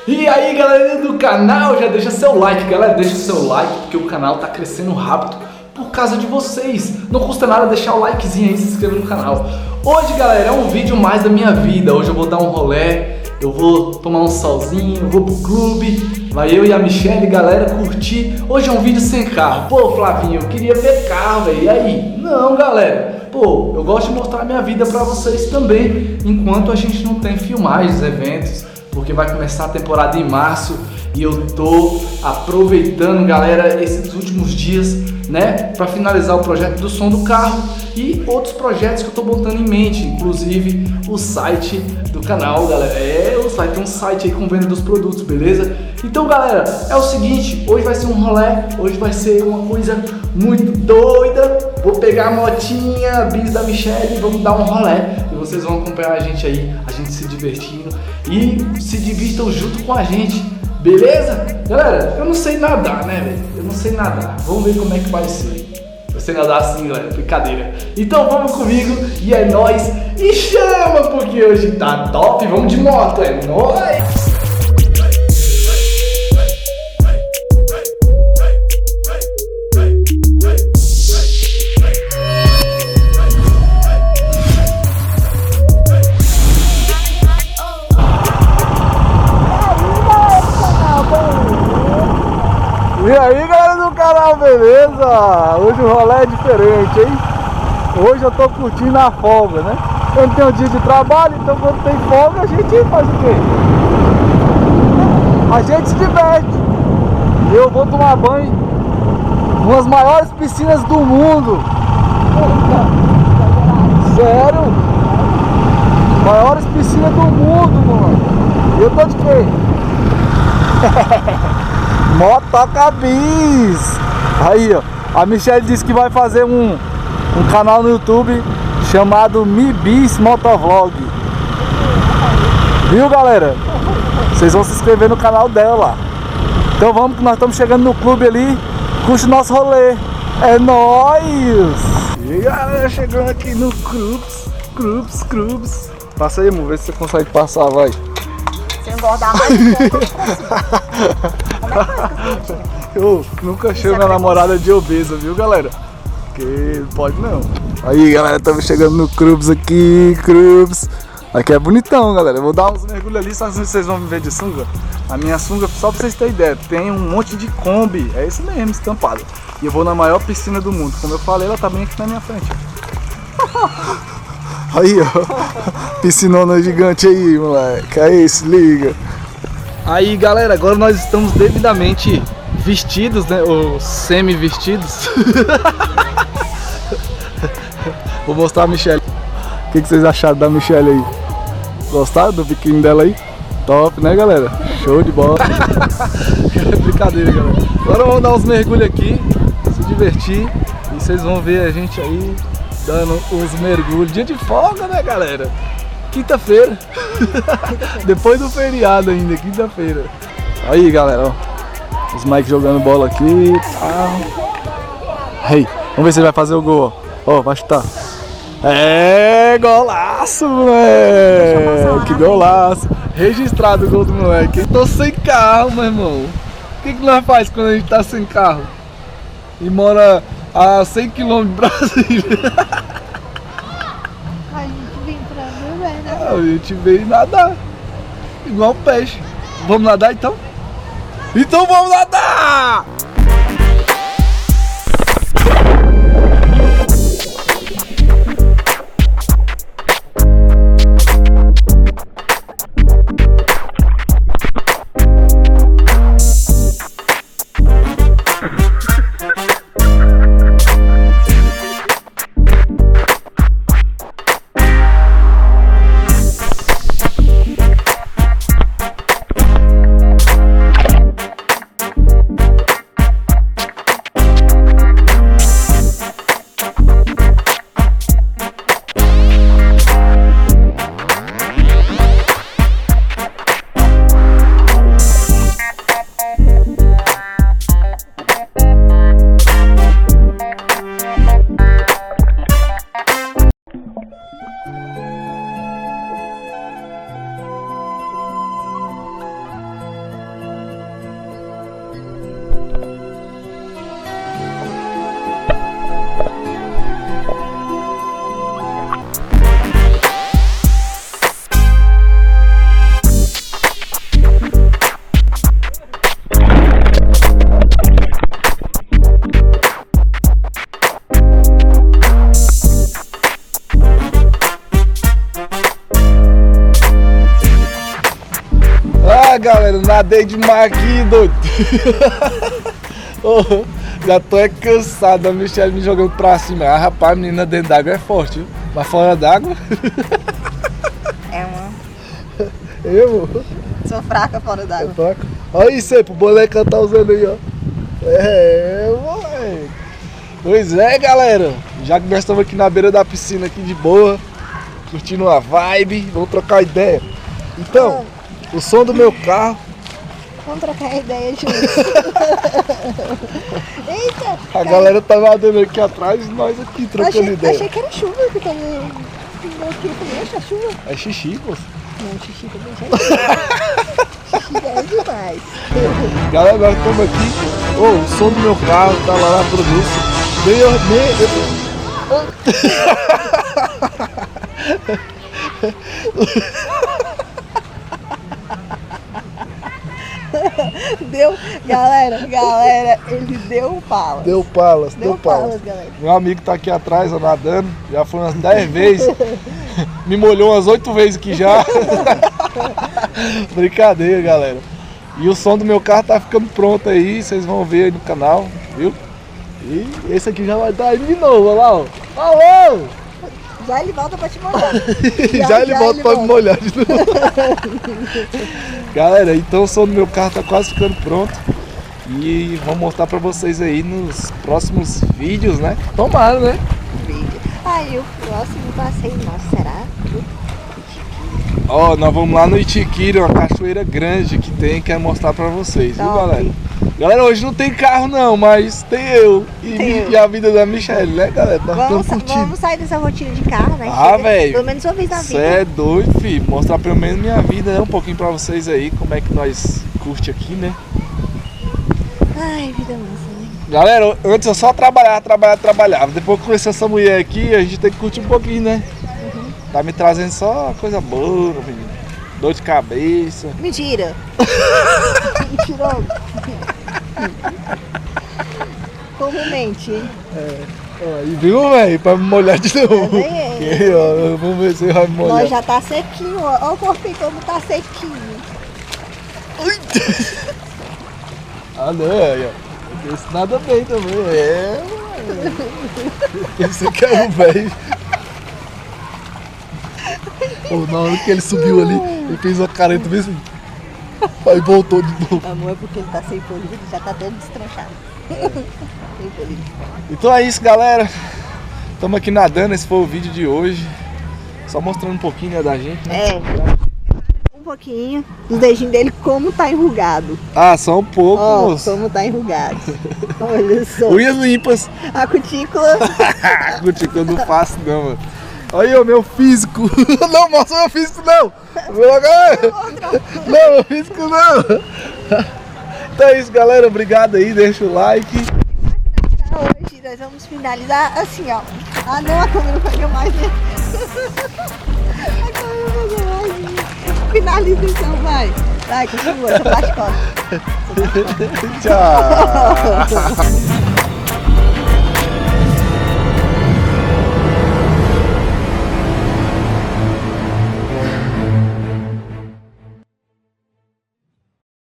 E aí, galerinha do canal, já deixa seu like, galera, deixa seu like porque o canal tá crescendo rápido por causa de vocês. Não custa nada deixar o likezinho aí e se inscrever no canal. Hoje, galera, é um vídeo mais da minha vida. Hoje eu vou dar um rolê, eu vou tomar um solzinho, eu vou pro clube, vai eu e a Michelle, galera, curtir. Hoje é um vídeo sem carro. Pô, Flavinho, eu queria ver carro, velho. E aí? Não, galera. Pô, eu gosto de mostrar a minha vida pra vocês também, enquanto a gente não tem filmagens, eventos, porque vai começar a temporada em março e eu tô aproveitando, galera, esses últimos dias, né, para finalizar o projeto do som do carro e outros projetos que eu tô botando em mente, inclusive o site do canal, galera. Vai ter um site aí com venda dos produtos, beleza? Então, galera, é o seguinte, hoje vai ser um rolê, hoje vai ser uma coisa muito doida. Vou pegar a motinha, a bis da Michelle e vamos dar um rolê. E vocês vão acompanhar a gente aí, a gente se divertindo e se divirtam junto com a gente, beleza? Galera, eu não sei nadar, né, velho? Eu não sei nadar. Vamos ver como é que vai ser. Eu sei nadar assim, galera, brincadeira. Então vamos comigo e é nóis. E chama, porque hoje tá top. Vamos de moto, é nóis. E aí, galera do canal, beleza? Hoje o rolê é diferente, hein? Hoje eu tô curtindo a folga, né? Eu não tenho dia de trabalho, então quando tem folga a gente faz o quê? A gente se diverte. Eu vou tomar banho nas maiores piscinas do mundo. Sério? Maiores piscinas do mundo, mano. E eu tô de quê? Motocabis. Aí, ó, a Michelle disse que vai fazer um canal no YouTube chamado MiBis Motovlog. Viu, galera? Vocês vão se inscrever no canal dela. Então vamos, que nós estamos chegando no clube ali. Curte o nosso rolê. É nóis! E aí, galera, chegando aqui no Clubs. Passa aí, amor, vê se você consegue passar, vai. Se eu engordar mais um pouco, eu consigo. Eu nunca chamo minha namorada de obesa, viu, galera? Porque pode não. Aí, galera, estamos chegando no Clubs aqui, Aqui é bonitão, galera. Eu vou dar uns mergulhos ali, só que vocês vão me ver de sunga. A minha sunga, só pra vocês terem ideia, tem um monte de Kombi. É isso mesmo, estampado. E eu vou na maior piscina do mundo. Como eu falei, ela tá bem aqui na minha frente. Aí, ó. Piscinona gigante aí, moleque. Aí, se liga. Aí, galera, agora nós estamos devidamente vestidos, né? Ou semi-vestidos. Vou mostrar a Michelle. O que vocês acharam da Michelle aí? Gostaram do biquíni dela aí? Top, né, galera? Show de bola. Brincadeira, galera. Agora vamos dar uns mergulhos aqui, se divertir. E vocês vão ver a gente aí dando uns mergulhos. Dia de folga, né, galera? Quinta-feira. Depois do feriado ainda, quinta-feira. Aí, galera, ó. Os Mike jogando bola aqui. Hey, vamos ver se ele vai fazer o gol, ó. Ó, vai chutar. É, golaço, moleque. Que golaço. Registrado o gol do moleque. Eu tô sem carro, meu irmão. O que nós faz quando a gente tá sem carro? E mora a 100 km de Brasília. A gente vem pra beber, né? A gente veio nadar. Igual peixe. Vamos nadar então? Então vamos nadar! galera, nadei demais aqui, doido. Oh, já tô cansado, a Michelle me jogando pra cima. Ah, rapaz, a menina dentro d'água é forte, viu? Mas fora d'água... É uma... Eu? Sou fraca fora d'água. Olha isso aí, pro boneco tá usando aí, ó. Moleque. Pois é, galera. Já que nós estamos aqui na beira da piscina aqui de boa, curtindo uma vibe, vamos trocar ideia. Então, o som do meu carro... Vamos trocar ideia juntos. Eita! A galera tá nadando aqui atrás e nós aqui trocando ideia. Achei que era chuva, porque tava aqui também, acha chuva. É xixi, pô. Não, xixi também já é. Xixi é demais. Galera, nós estamos aqui. O som do meu carro tá lá na produção. Deu, galera, ele deu palas. Deu palas, galera. Meu amigo tá aqui atrás, ó, nadando. Já foi umas 10 vezes. Me molhou umas 8 vezes aqui já. Brincadeira, galera. E o som do meu carro tá ficando pronto aí. Vocês vão ver aí no canal, viu? E esse aqui já vai estar indo de novo, olha lá, ó. Alô! Já ele volta pra te molhar. Já ele volta pra me molhar de novo. Galera, então o som do meu carro tá quase ficando pronto. E vou mostrar pra vocês aí nos próximos vídeos, né? Tomara, né? Aí o próximo passeio nosso será? Ó, nós vamos lá no Itiquira, uma cachoeira grande que tem, quero mostrar pra vocês, viu, galera? Galera, hoje não tem carro não, mas tem eu e a vida da Michelle, né, galera? Vamos sair dessa rotina de carro, né? Ah, velho. Pelo menos uma vez na vida. Você é doido, filho. Mostrar pelo menos minha vida, né? Um pouquinho pra vocês aí, como é que nós curte aqui, né? Ai, vida mansa, né? Galera, antes eu só trabalhava. Depois que conheci essa mulher aqui, a gente tem que curtir um pouquinho, né? Tá me trazendo só coisa boa, menino. Dor de cabeça. Mentira. Mentiroso. Comumente, hein? Aí, viu, velho? Pra me molhar de novo. Vamos ver se vai me molhar. Nós já tá sequinho, ó. Olha o corpinho como tá sequinho. Ah, não, aí, ó. Esse nada bem também. Esse aqui é o velho. Na hora que ele subiu ali, ele fez uma careta bem assim. Aí voltou de novo. Amor, é porque ele tá sem fôlego, ele já tá todo destronchado. Sem fôlego. Então é isso, galera. Estamos aqui nadando, esse foi o vídeo de hoje. Só mostrando um pouquinho, né, da gente, né? Um pouquinho dos dedinhos dele como tá enrugado. Ah, só um pouco, moço. Como tá enrugado. Olha só. Unhas limpas. A cutícula. A cutícula eu não faço não, mano. Olha o meu físico. Não mostra meu físico não. Não, meu físico não. Então é isso, galera. Obrigado aí. Deixa o like. Hoje nós vamos finalizar assim, ó. Ah, não, a câmera não pega mais, né? A câmera não pega mais, né? Finaliza então, vai. Vai, continua. Essa parte corta. Tchau.